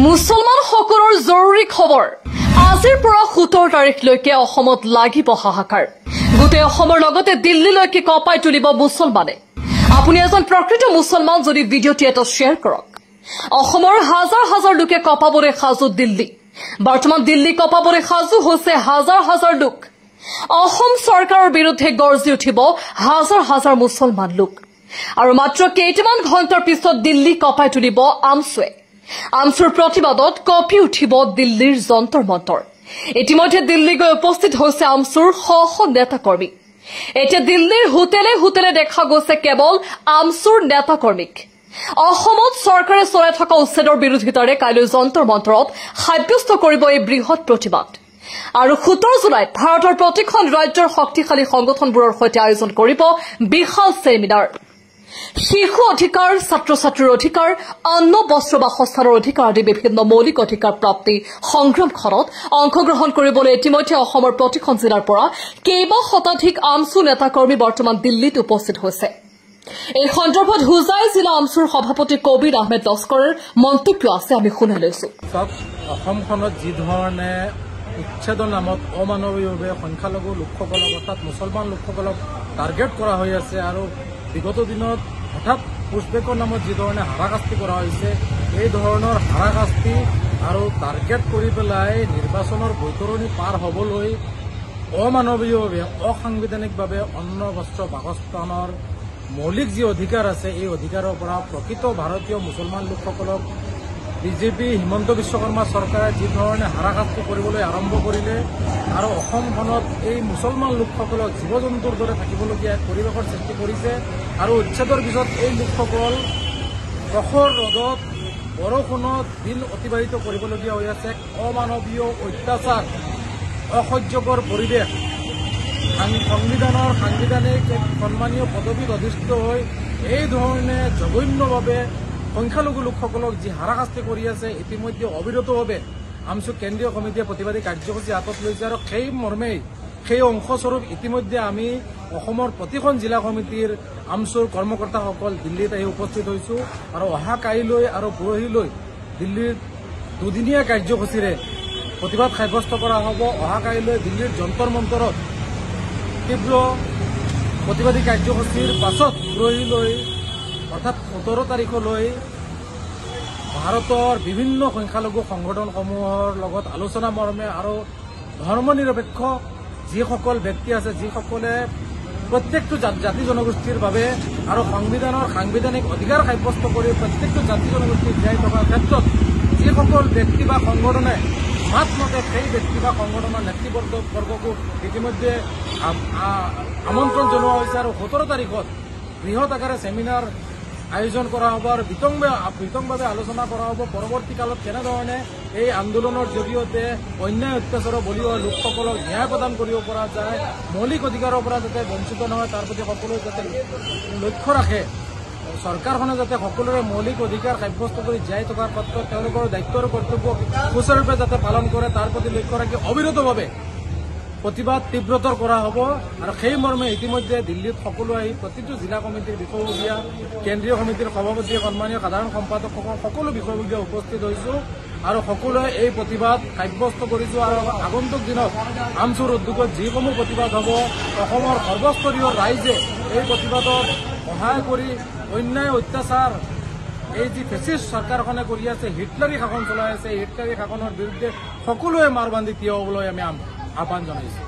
মুছলমান সকলৰ জৰুৰী খবৰ আজিৰ পৰা 17 তাৰিখলৈকে অসমত লাগিব হাহাকাৰ গোটেই অসমৰ লগতে দিল্লীলৈকে কপাই তুলিব মুছলমানে আপুনি এজন প্ৰকৃত মুছলমান যদি ভিডিঅ'টি এটা শ্বেয়াৰ কৰক অসমৰ হাজাৰ হাজাৰ লোকে কপাবলৈ সাজু দিল্লী বৰ্তমান দিল্লী কপাবলৈ সাজু হৈছে হাজাৰ হাজাৰ লোক অসম চৰকাৰৰ বিৰুদ্ধে গৰ্জি উঠিব হাজাৰ হাজাৰ মুছলমান লোক আৰু মাত্ৰ কেইটামান ঘণ্টাৰ পিছত দিল্লী কপাই তুলিব আমছুৱে আমছুৰ প্ৰতিবাদত কঁপি উঠিব দিল্লীৰ যন্তৰ মন্তৰ ইতিমধ্যে দিল্লী গৈ উপস্থিত হৈছে আমছুৰ শ নেতাকৰ্মী এতিয়া দিল্লীৰ হোটেলে হোটেলে দেখা গৈছে কেৱল আমছুৰ নেতাকৰ্মীক অসমত চৰকাৰে চলাই থকা উচ্ছেদৰ বিৰোধিতাৰে কাইলৈ যন্তৰ মন্তৰত সাব্যস্ত কৰিব এই বৃহৎ প্ৰতিবাদ আৰু 17 জুলাইত ভাৰতৰ প্ৰতিখন ৰাজ্যৰ শক্তিশালী সংগঠনবোৰৰ সৈতে আয়োজন কৰিব বিশাল সেমিনাৰ শিশু অধিকাৰ ছাত্ৰ ছাত্ৰীৰ অধিকাৰ অন্ন বস্ত্ৰ বাসস্থানৰ অধিকাৰ আদি বিভিন্ন মৌলিক অধিকাৰ প্ৰাপ্তি সংগ্ৰামখনত অংশগ্ৰহণ কৰিবলৈ ইতিমধ্যে অসমৰ প্ৰতিখন জিলাৰ পৰা কেইবা শতাধিক আমছু নেতাকৰ্মী বৰ্তমান দিল্লীত উপস্থিত হৈছে এই সন্দৰ্ভত হুজাই জিলা আমছুৰ সভাপতি কবিৰ আহমেদ লস্কৰৰ মন্তব্য আছে আমি শুনাই লৈছো অসমখনত যি ধৰণে উচ্ছেদৰ নামত অমানৱীয়ভাৱে সংখ্যালঘু লোকসকলক অৰ্থাৎ মুছলমান লোকসকলক টাৰ্গেট কৰা হৈ আছে আৰু বিগত দিনত হঠাৎ পুষ্পেকৰ নামত যি ধৰণে হাৰাশাস্তি কৰা হৈছে এই ধৰণৰ হাৰাশাস্তি আৰু টাৰ্গেট কৰি পেলাই নিৰ্বাচনৰ বৈতৰণি পাৰ হ'বলৈ অমানৱীয়ভাৱে অসাংবিধানিকভাৱে অন্ন বস্ত্ৰ বাসস্থানৰ মৌলিক যি অধিকাৰ আছে এই অধিকাৰৰ পৰা প্ৰকৃত ভাৰতীয় মুছলমান লোকসকলক বিজেপি হিমন্ত বিশ্ব শৰ্মা চৰকাৰে যি ধৰণে হাৰাশাস্তি কৰিবলৈ আৰম্ভ কৰিলে আৰু অসমখনত এই মুছলমান লোকসকলক জীৱ জন্তুৰ দৰে থাকিবলগীয়া পৰিৱেশৰ সৃষ্টি কৰিছে আৰু উচ্ছেদৰ পিছত এই লোকসকল প্ৰখৰ ৰ'দত বৰষুণত দিন অতিবাহিত কৰিবলগীয়া হৈ আছে অমানৱীয় অত্যাচাৰ অসহ্যকৰ পৰিৱেশ সংবিধানৰ সাংবিধানিক এক সন্মানীয় পদবীত অধিষ্ঠিত হৈ এই ধৰণে জঘন্যভাৱে সংখ্যালঘু লোকসকলক যি হাৰাশাস্তি কৰি আছে ইতিমধ্যে অবিৰতভাৱে আমছু কেন্দ্ৰীয় কমিটিয়ে প্ৰতিবাদী কাৰ্যসূচী হাতত লৈছে আৰু সেই মৰ্মেই সেই অংশস্বৰূপ ইতিমধ্যে আমি অসমৰ প্ৰতিখন জিলা কমিটিৰ আমছুৰ কৰ্মকৰ্তাসকল দিল্লীত আহি উপস্থিত হৈছো আৰু অহা কাইলৈ আৰু পৰহিলৈ দিল্লীৰ দুদিনীয়া কাৰ্যসূচীৰে প্ৰতিবাদ সাব্যস্ত কৰা হ'ব অহা কাইলৈ দিল্লীৰ যন্তৰ মন্তৰত তীব্ৰ প্ৰতিবাদী কাৰ্যসূচীৰ পাছত পৰহিলৈ অৰ্থাৎ 17 তাৰিখলৈ ভাৰতৰ বিভিন্ন সংখ্যালঘু সংগঠনসমূহৰ লগত আলোচনা মৰ্মে আৰু ধৰ্মনিৰপেক্ষ যিসকল ব্যক্তি আছে যিসকলে প্ৰত্যেকটো জাতি জনগোষ্ঠীৰ বাবে আৰু সংবিধানৰ সাংবিধানিক অধিকাৰ সাব্যস্ত কৰি প্ৰত্যেকটো জাতি জনগোষ্ঠী জীয়াই থকাৰ ক্ষেত্ৰত যিসকল ব্যক্তি বা সংগঠনে মাত মতে সেই ব্যক্তি বা সংগঠনৰ নেতৃবৰ্গকো ইতিমধ্যে আমন্ত্ৰণ জনোৱা হৈছে আৰু 17 তাৰিখত বৃহৎ আকাৰে ছেমিনাৰ আয়োজন কৰা হ'ব আৰু বিতংভাৱে আলোচনা কৰা হ'ব পৰৱৰ্তী কালত কেনেধৰণে এই আন্দোলনৰ জৰিয়তে অন্যায় অত্যাচাৰৰ বলি হোৱা লোকসকলক ন্যায় প্ৰদান কৰিব পৰা যায় মৌলিক অধিকাৰৰ পৰা যাতে বঞ্চিত নহয় তাৰ প্ৰতি সকলোৱে যাতে লক্ষ্য ৰাখে চৰকাৰখনে যাতে সকলোৰে মৌলিক অধিকাৰ সাব্যস্ত কৰি জীয়াই থকাৰ ক্ষেত্ৰত তেওঁলোকৰ দায়িত্ব আৰু কৰ্তব্য সুচাৰুৰূপে যাতে পালন কৰে তাৰ প্ৰতি লক্ষ্য ৰাখি অবিৰতভাৱে প্ৰতিবাদ তীব্ৰতৰ কৰা হ'ব আৰু সেই মৰ্মে ইতিমধ্যে দিল্লীত সকলো আহি প্ৰতিটো জিলা কমিটিৰ বিষয়ববীয়া কেন্দ্ৰীয় কমিটিৰ সভাপতি সন্মানীয় সাধাৰণ সম্পাদকসকল সকলো বিষয়ববীয়া উপস্থিত হৈছো আৰু সকলোৱে এই প্ৰতিবাদ সাব্যস্ত কৰিছো আৰু আগন্তুক দিনত আমছুৰ উদ্যোগত যিসমূহ প্ৰতিবাদ হ'ব অসমৰ সৰ্বস্তৰীয় ৰাইজে এই প্ৰতিবাদত সহায় কৰি অন্যায় অত্যাচাৰ এই যি ফেচিষ্ট চৰকাৰখনে কৰি আছে হিটলাৰী শাসন চলাই আছে এই হিটলাৰী শাসনৰ বিৰুদ্ধে সকলোৱে মাৰ বান্ধি থিয় হ'বলৈ আমি আহ্বান জনাইছো।